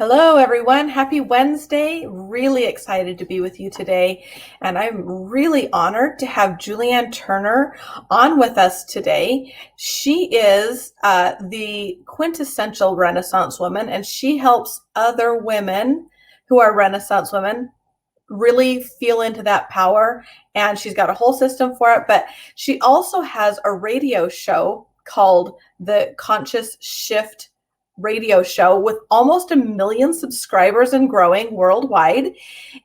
Hello, everyone. Happy Wednesday. Really excited to be with you today. And I'm really honored to have Julianne Turner on with us today. She is the quintessential Renaissance woman, and she helps other women who are Renaissance women really feel into that power. And she's got a whole system for it. But she also has a radio show called the Conscious Shift radio show with almost 1 million subscribers and growing worldwide.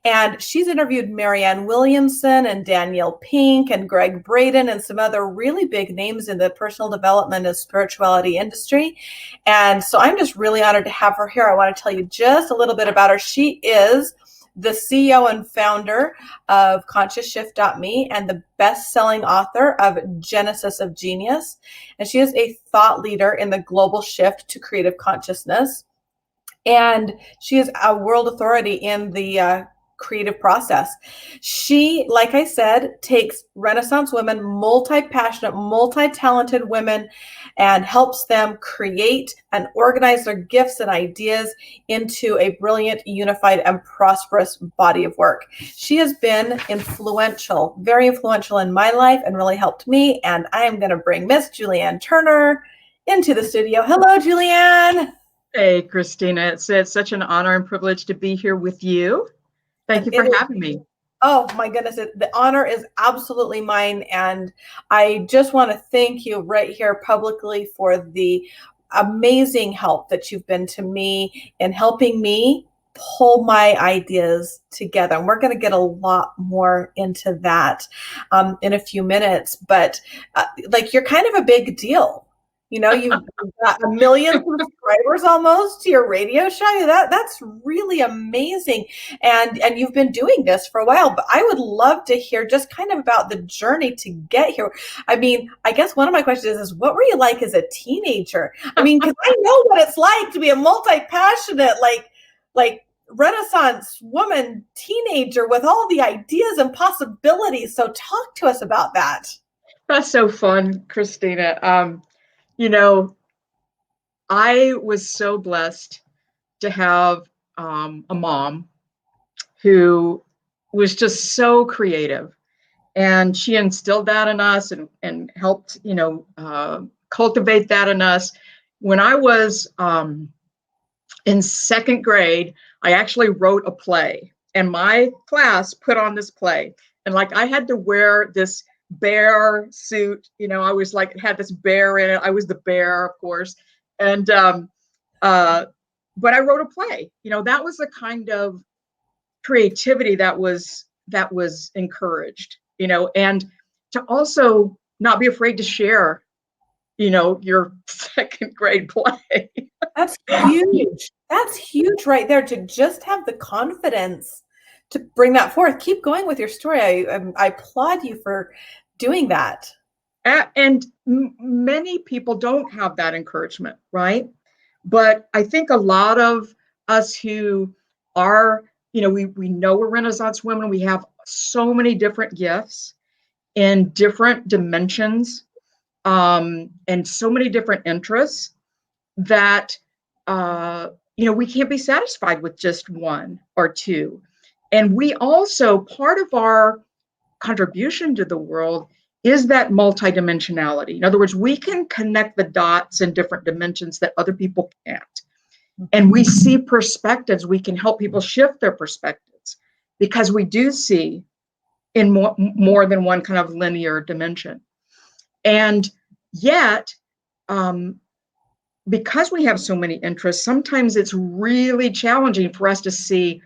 And she's interviewed Marianne Williamson and Danielle Pink and Greg Braden and some other really big names in the personal development and spirituality industry. And so I'm just really honored to have her here. I want to tell you just a little bit about her. She is the CEO and founder of ConsciousShift.me and the best-selling author of Genesis of Genius. And she is a thought leader in the global shift to creative consciousness. And she is a world authority in the creative process. She, like I said, takes Renaissance women, multi-passionate, multi-talented women, and helps them create and organize their gifts and ideas into a brilliant, unified, and prosperous body of work. She has been influential, very influential in my life and really helped me. And I am going to bring Miss Julianne Turner into the studio. Hello, Julianne. Hey, Christina. It's such an honor and privilege to be here with you. Thank you for having me. Oh my goodness, the honor is absolutely mine. And I just want to thank you right here publicly for the amazing help that you've been to me in helping me pull my ideas together. And we're going to get a lot more into that in a few minutes. But you're kind of a big deal. You know, you've got 1 million subscribers almost to your radio show. That's really amazing. And you've been doing this for a while, but I would love to hear just kind of about the journey to get here. I mean, I guess one of my questions is what were you like as a teenager? I mean, because I know what it's like to be a multi-passionate, like Renaissance woman teenager with all the ideas and possibilities. So talk to us about that. That's so fun, Christina. You know, I was so blessed to have a mom who was just so creative, and she instilled that in us and helped, cultivate that in us. When I was in second grade, I actually wrote a play, and my class put on this play, and I had to wear this bear suit, I was had this bear in it. I was the bear, of course. And but I wrote a play. That was the kind of creativity that was encouraged, and to also not be afraid to share, your second grade play. That's huge. That's huge right there, to just have the confidence to bring that forth. Keep going with your story. I applaud you for doing that. And many people don't have that encouragement, right? But I think a lot of us who are, we know we're Renaissance women. We have so many different gifts in different dimensions, and so many different interests that, we can't be satisfied with just one or two. And we also, part of our contribution to the world is that multidimensionality. In other words, we can connect the dots in different dimensions that other people can't. And we see perspectives. We can help people shift their perspectives because we do see in more than one kind of linear dimension. And yet, because we have so many interests, sometimes it's really challenging for us to see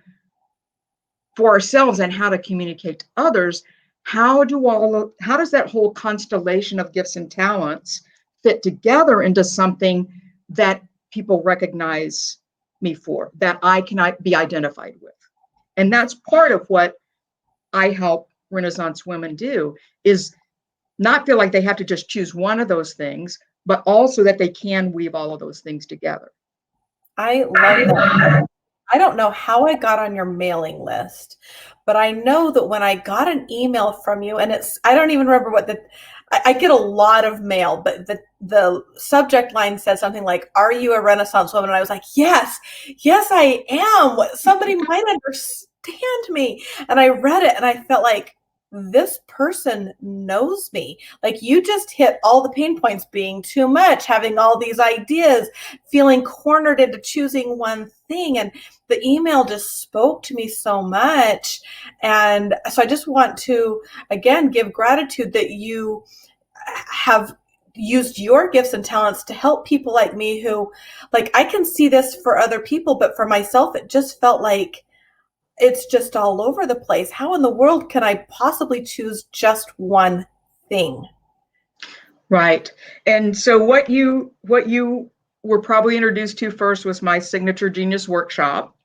for ourselves and how to communicate to others. How does that whole constellation of gifts and talents fit together into something that people recognize me for, that I can be identified with? And that's part of what I help Renaissance women do, is not feel like they have to just choose one of those things, but also that they can weave all of those things together. I love that. I don't know how I got on your mailing list, but I know that when I got an email from you, and I don't even remember what I get a lot of mail, but the subject line said something like, "Are you a Renaissance woman?" And I was like, "Yes, yes, I am. Somebody might understand me." And I read it and I felt like this person knows me. Like you just hit all the pain points, being too much, having all these ideas, feeling cornered into choosing one thing. And the email just spoke to me so much. And so I just want to, again, give gratitude that you have used your gifts and talents to help people like me who, like, I can see this for other people, but for myself, it just felt like it's just all over the place. How in the world can I possibly choose just one thing? Right. And so what you were probably introduced to first was my Signature Genius workshop,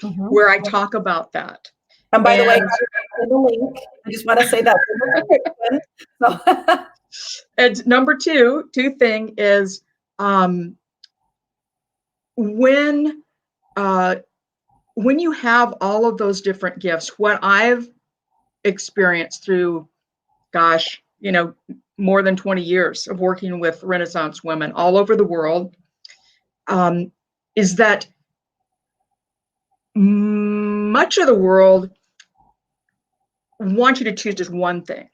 Mm-hmm. where I talk about that. And by the way, And the link. I just want to say that. So, and number two thing is, um, when uh, when you have all of those different gifts, what I've experienced through, gosh, more than 20 years of working with Renaissance women all over the world, um, is that much of the world wants you to choose just one thing,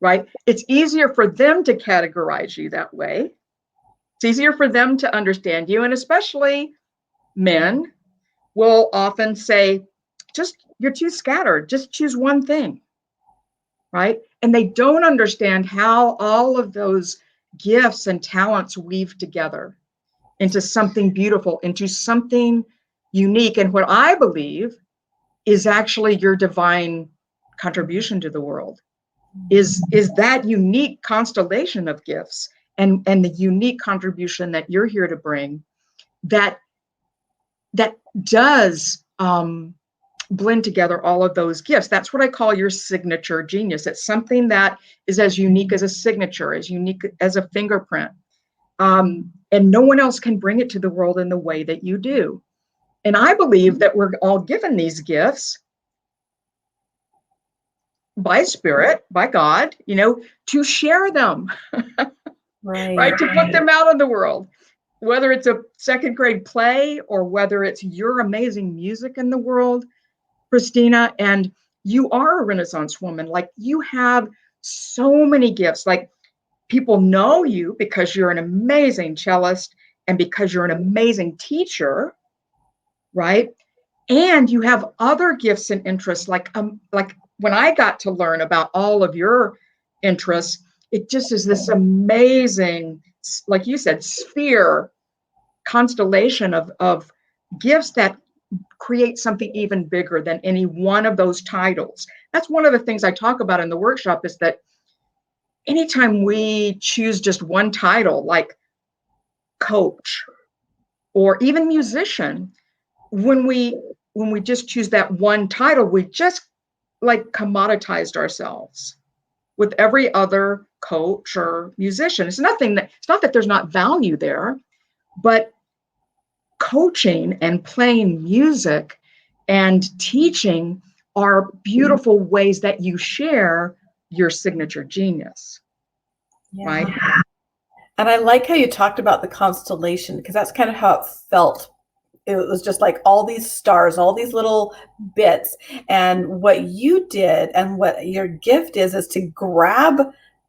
right? It's easier for them to categorize you that way. It's easier for them to understand you. And especially men will often say, just you're too scattered, just choose one thing, right? And they don't understand how all of those gifts and talents weave together into something beautiful, into something unique. And what I believe is actually your divine contribution to the world is that unique constellation of gifts and the unique contribution that you're here to bring that that does blend together all of those gifts. That's what I call your signature genius. It's something that is as unique as a signature, as unique as a fingerprint. And no one else can bring it to the world in the way that you do. And I believe that we're all given these gifts by spirit, by God, to share them, right. right? To put them out in the world, whether it's a second grade play or whether it's your amazing music in the world, Christina. And you are a Renaissance woman. Like you have so many gifts. Like people know you because you're an amazing cellist and because you're an amazing teacher, right? And you have other gifts and interests, like when I got to learn about all of your interests, it just is this amazing, like you said, sphere constellation of gifts that create something even bigger than any one of those titles. That's one of the things I talk about in the workshop, is that anytime we choose just one title, like coach or even musician, when we just choose that one title, we just like commoditized ourselves with every other coach or musician. It's not that there's not value there, but coaching and playing music and teaching are beautiful ways that you share your signature genius, Yeah. right? And I like how you talked about the constellation because that's kind of how it felt. It was just like all these stars, all these little bits. And what you did and what your gift is to grab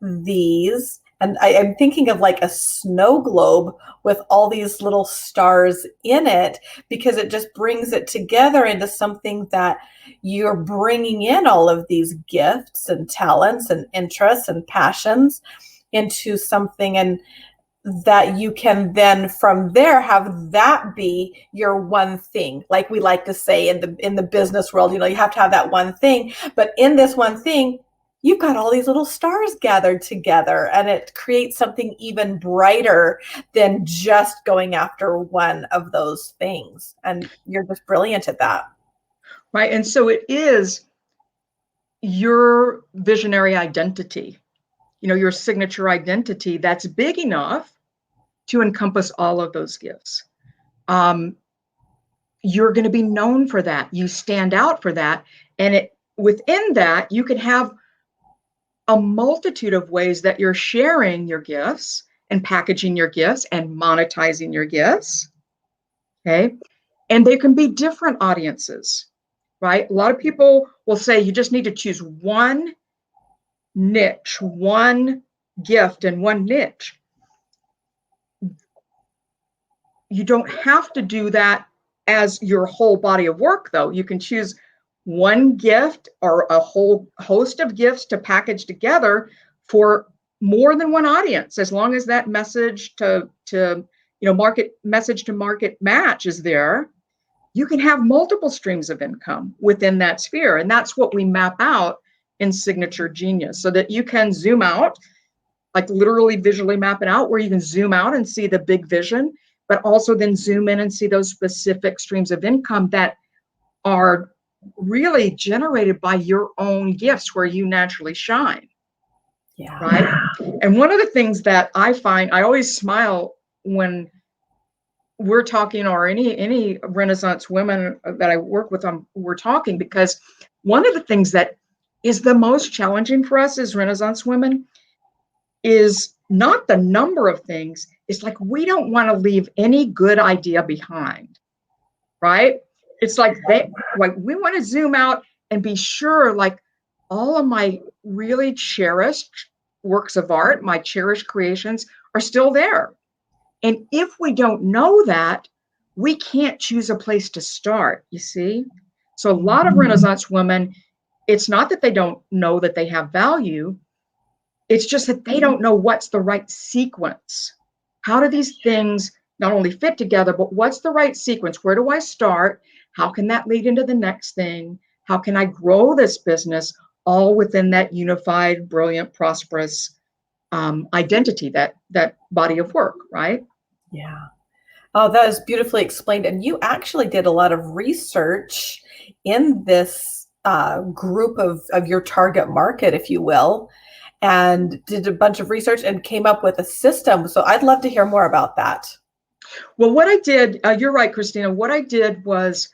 these. And I'm thinking of like a snow globe with all these little stars in it because it just brings it together into something that you're bringing in all of these gifts and talents and interests and passions into something. And that you can then from there have that be your one thing, like we like to say in the business world, you have to have that one thing, but in this one thing you've got all these little stars gathered together and it creates something even brighter than just going after one of those things, and you're just brilliant at that. Right. And so it is your visionary identity, your signature identity that's big enough to encompass all of those gifts. You're going to be known for that. You stand out for that. And within that, you can have a multitude of ways that you're sharing your gifts and packaging your gifts and monetizing your gifts. Okay. And they can be different audiences, right? A lot of people will say you just need to choose one niche, one gift, and one niche. You don't have to do that as your whole body of work, though. You can choose one gift or a whole host of gifts to package together for more than one audience, as long as that message to market message to market match is there. You can have multiple streams of income within that sphere, and that's what we map out in Signature Genius, so that you can zoom out, like literally visually map it out, where you can zoom out and see the big vision, but also then zoom in and see those specific streams of income that are really generated by your own gifts where you naturally shine. Yeah. Right. And one of the things that I find, I always smile when we're talking, or any Renaissance women that I work with, we're talking, because one of the things that is the most challenging for us as Renaissance women is not the number of things. It's like, we don't want to leave any good idea behind, right? It's like we want to zoom out and be sure, like, all of my really cherished works of art, my cherished creations are still there. And if we don't know that, we can't choose a place to start, you see? So a lot of Renaissance women, it's not that they don't know that they have value. It's just that they don't know what's the right sequence. How do these things not only fit together, but what's the right sequence? Where do I start? How can that lead into the next thing? How can I grow this business all within that unified, brilliant, prosperous identity, that body of work, right? Yeah. Oh, that is beautifully explained. And you actually did a lot of research in this group of your target market, if you will, and did a bunch of research and came up with a system. So I'd love to hear more about that. Well, what I did, you're right, Christina. What I did was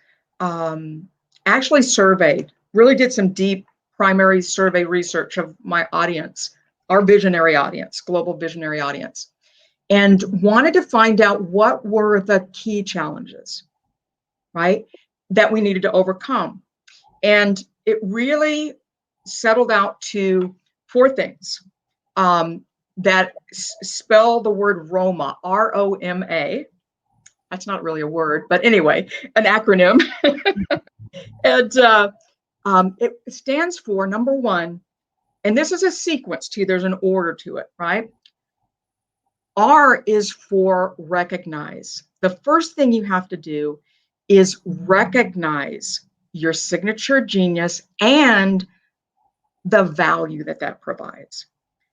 actually surveyed, really did some deep primary survey research of my audience, our visionary audience, global visionary audience, and wanted to find out what were the key challenges, right, that we needed to overcome. And it really settled out to 4 things that spell the word Roma, R-O-M-A. That's not really a word, but anyway, an acronym. And it stands for, number 1, and this is a sequence too, there's an order to it, right? R is for recognize. The first thing you have to do is recognize your signature genius and the value that provides.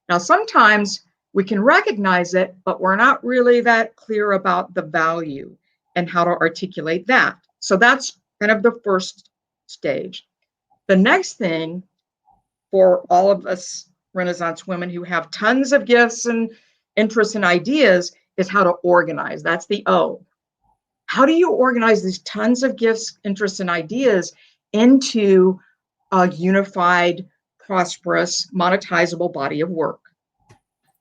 Now, sometimes we can recognize it, but we're not really that clear about the value and how to articulate that. So that's kind of the first stage. The next thing for all of us Renaissance women who have tons of gifts and interests and ideas is how to organize. That's the O. How do you organize these tons of gifts, interests, and ideas into a unified, prosperous, monetizable body of work,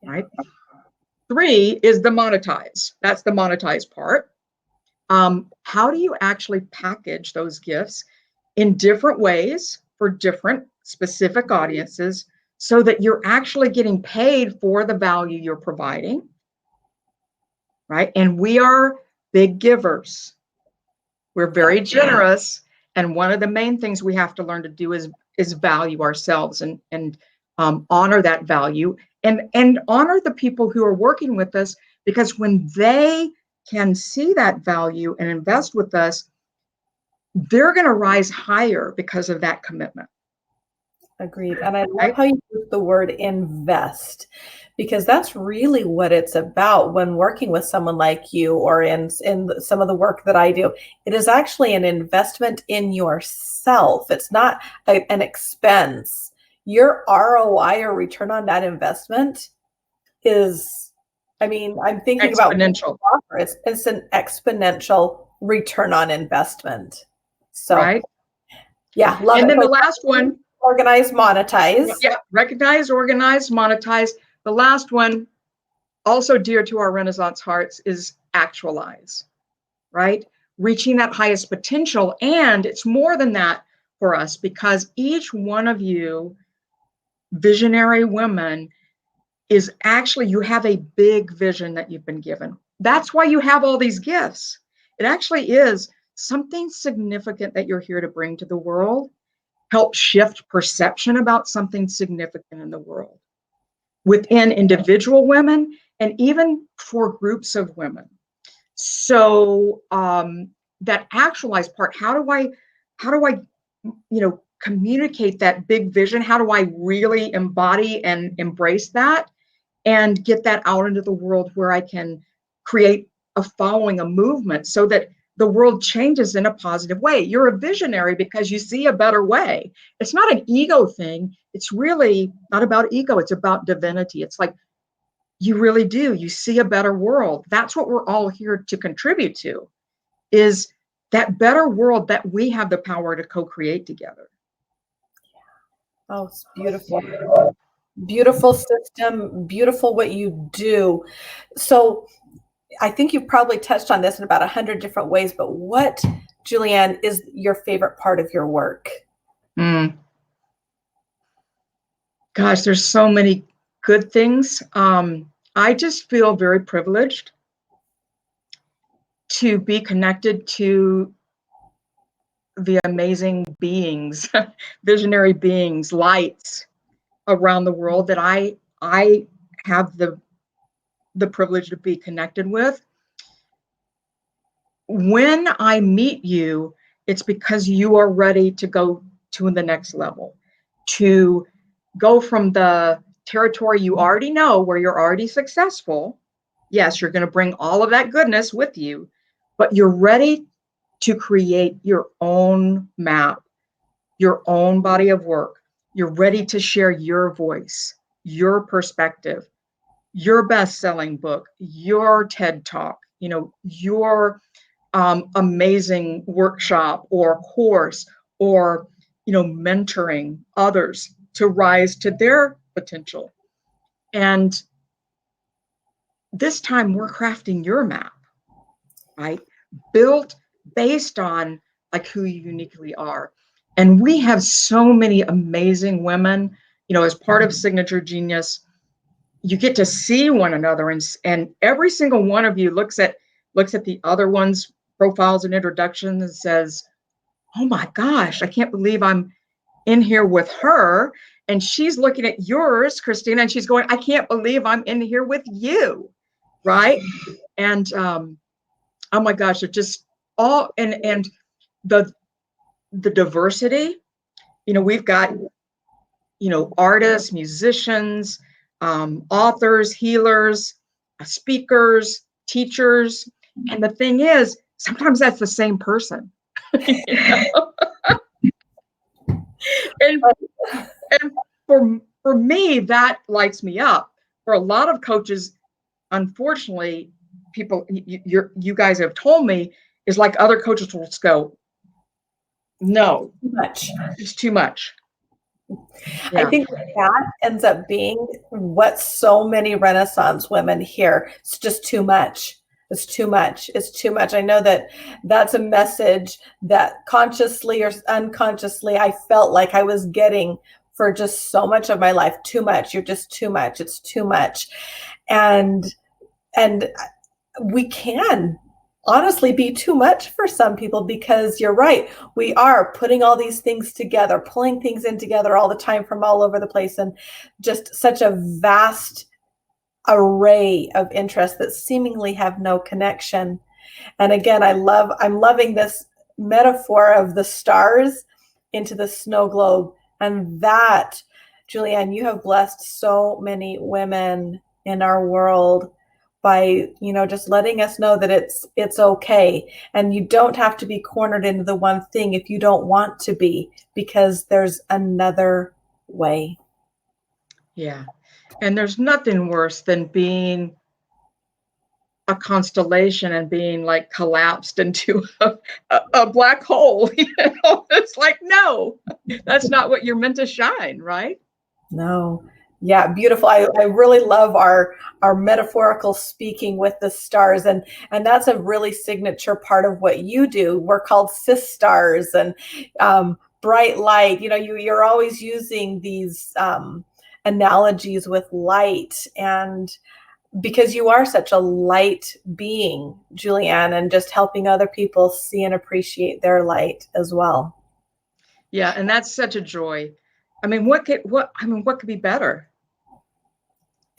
right? 3 is the monetize. That's the monetize part. How do you actually package those gifts in different ways for different specific audiences so that you're actually getting paid for the value you're providing, right? And we are big givers. We're very generous. And one of the main things we have to learn to do is value ourselves and honor that value and honor the people who are working with us, because when they can see that value and invest with us, they're going to rise higher because of that commitment. Agreed. And I love how you use the word invest, because that's really what it's about when working with someone like you, or in some of the work that I do. It is actually an investment in yourself. It's not an expense. Your ROI, or return on that investment, is, I mean, I'm thinking exponential. About it's an exponential return on investment. So, right. Yeah, love and it. then the last one, Organize, monetize. Yeah, recognize, organize, monetize. The last one, also dear to our Renaissance hearts, is actualize, right? Reaching that highest potential. And it's more than that for us, because each one of you visionary women is actually, you have a big vision that you've been given. That's why you have all these gifts. It actually is something significant that you're here to bring to the world, help shift perception about something significant in the world within individual women and even for groups of women. So that actualized part, how do I, communicate that big vision? How do I really embody and embrace that and get that out into the world where I can create a following, a movement, so that the world changes in a positive way? You're a visionary because you see a better way. It's not an ego thing. It's really not about ego. It's about divinity. It's like, you really do. You see a better world. That's what we're all here to contribute to, is that better world that we have the power to co-create together. Oh, it's beautiful. Beautiful system, beautiful what you do. So I think you've probably touched on this in about 100 different ways, but what, Julianne, is your favorite part of your work? Gosh, there's so many good things. I just feel very privileged to be connected to the amazing beings, visionary beings, lights around the world that I have the privilege to be connected with. When I meet you, it's because you are ready to go to the next level, to go from the territory you already know, where you're already successful. Yes, you're going to bring all of that goodness with you, but you're ready to create your own map, your own body of work. You're ready to share your voice, your perspective, your best-selling book, your TED Talk, your amazing workshop or course, or mentoring others to rise to their potential. And this time we're crafting your map, right? Built based on like who you uniquely are. And we have so many amazing women, as part of Signature Genius. You get to see one another, and every single one of you looks at the other one's profiles and introductions and says, oh my gosh, I can't believe I'm in here with her. And she's looking at yours, Christina, and she's going, I can't believe I'm in here with you, right? And oh my gosh, it just all, and the diversity, we've got, artists, musicians, authors, healers, speakers, teachers. And the thing is, sometimes that's the same person. And for me, that lights me up. For a lot of coaches, unfortunately, people, you guys have told me, is like other coaches will just go, no, Too much. it's too much. Yeah. I think that ends up being what so many Renaissance women hear. It's just too much. It's too much. It's too much. I know that that's a message that consciously or unconsciously I felt like I was getting for just so much of my life. Too much. You're just too much. It's too much. And we can honestly be too much for some people, because you're right. We are putting all these things together, pulling things in together all the time from all over the place, and just such a vast array of interests that seemingly have no connection. And again, I'm loving this metaphor of the stars into the snow globe. And that, Julianne, you have blessed so many women in our world by, just letting us know that it's okay. And you don't have to be cornered into the one thing if you don't want to be, because there's another way. Yeah. And there's nothing worse than being a constellation and being like collapsed into a black hole. It's like, no, that's not what you're meant to shine, right? No. Yeah, beautiful. I really love our metaphorical speaking with the stars, and that's a really signature part of what you do. We're called sis stars and bright light. You're always using these analogies with light, and because you are such a light being, Julianne, and just helping other people see and appreciate their light as well. Yeah, and that's such a joy. What could be better?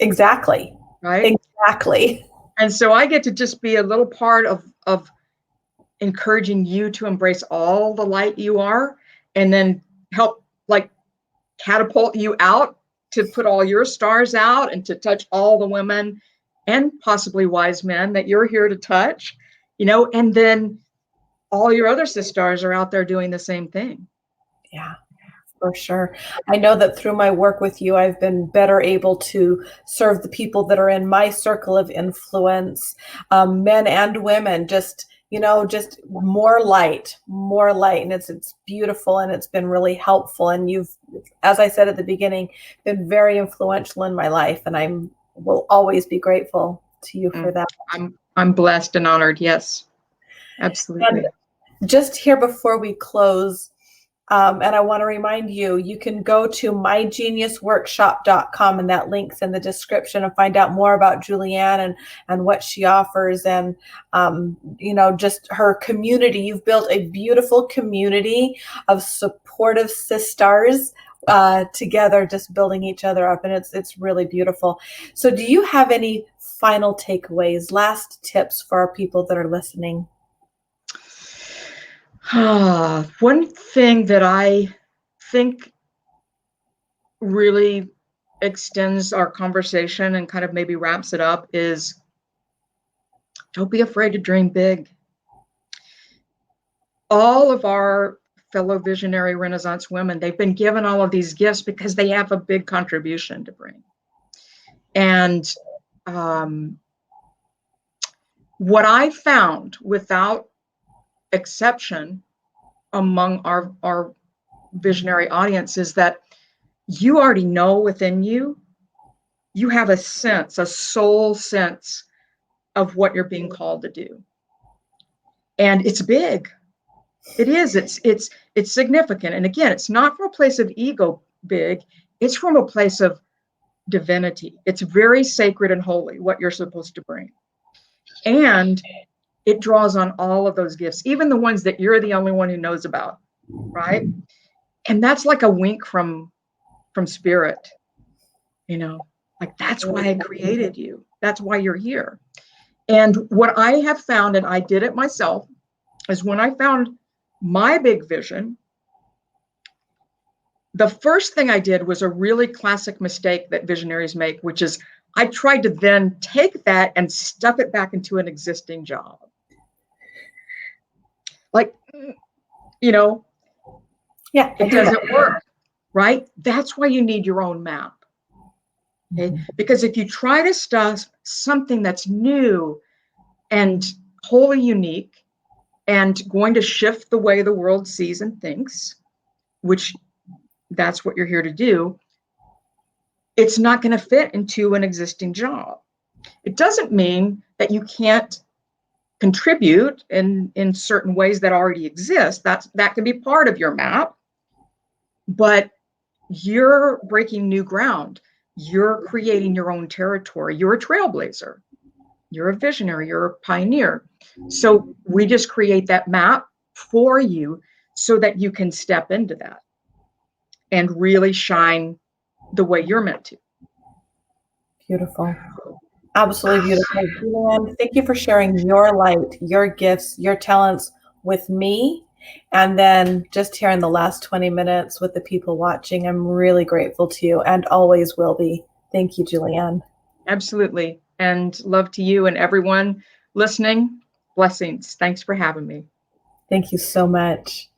Exactly. Right? Exactly. And so I get to just be a little part of encouraging you to embrace all the light you are, and then help like catapult you out to put all your stars out and to touch all the women and possibly wise men that you're here to touch, and then all your other sisters are out there doing the same thing. Yeah. For sure. I know that through my work with you, I've been better able to serve the people that are in my circle of influence, men and women, just more light, more light. And it's beautiful, and it's been really helpful. And you've, as I said at the beginning, been very influential in my life. And will always be grateful to you for that. I'm blessed and honored. Yes, And absolutely. just here before we close, and I want to remind you, you can go to mygeniusworkshop.com, and that link's in the description, and find out more about Julianne and what she offers, and just her community. You've built a beautiful community of supportive sisters together, just building each other up, and it's really beautiful. So, do you have any final takeaways, last tips for our people that are listening? One thing that I think really extends our conversation and kind of maybe wraps it up is, don't be afraid to dream big. All of our fellow visionary Renaissance women, they've been given all of these gifts because they have a big contribution to bring. And what I found without exception among our visionary audience is that you already know within you, you have a soul sense of what you're being called to do. And it's big. It is. It's significant. And again, it's not from a place of ego big. It's from a place of divinity. It's very sacred and holy, what you're supposed to bring. And it draws on all of those gifts, even the ones that you're the only one who knows about, right? And that's like a wink from spirit, like that's why I created you. That's why you're here. And what I have found, and I did it myself, is when I found my big vision, the first thing I did was a really classic mistake that visionaries make, which is I tried to then take that and stuff it back into an existing job. Like, Yeah, it doesn't work, right? That's why you need your own map. Okay? Because if you try to stuff something that's new and wholly unique and going to shift the way the world sees and thinks, which that's what you're here to do, it's not going to fit into an existing job. It doesn't mean that you can't contribute in certain ways that already exist. That can be part of your map, but you're breaking new ground. You're creating your own territory. You're a trailblazer. You're a visionary. You're a pioneer. So we just create that map for you so that you can step into that and really shine the way you're meant to. beautiful. Absolutely beautiful. Julianne, thank you for sharing your light, your gifts, your talents with me. And then just here in the last 20 minutes with the people watching, I'm really grateful to you and always will be. Thank you, Julianne. Absolutely. And love to you and everyone listening. Blessings. Thanks for having me. Thank you so much.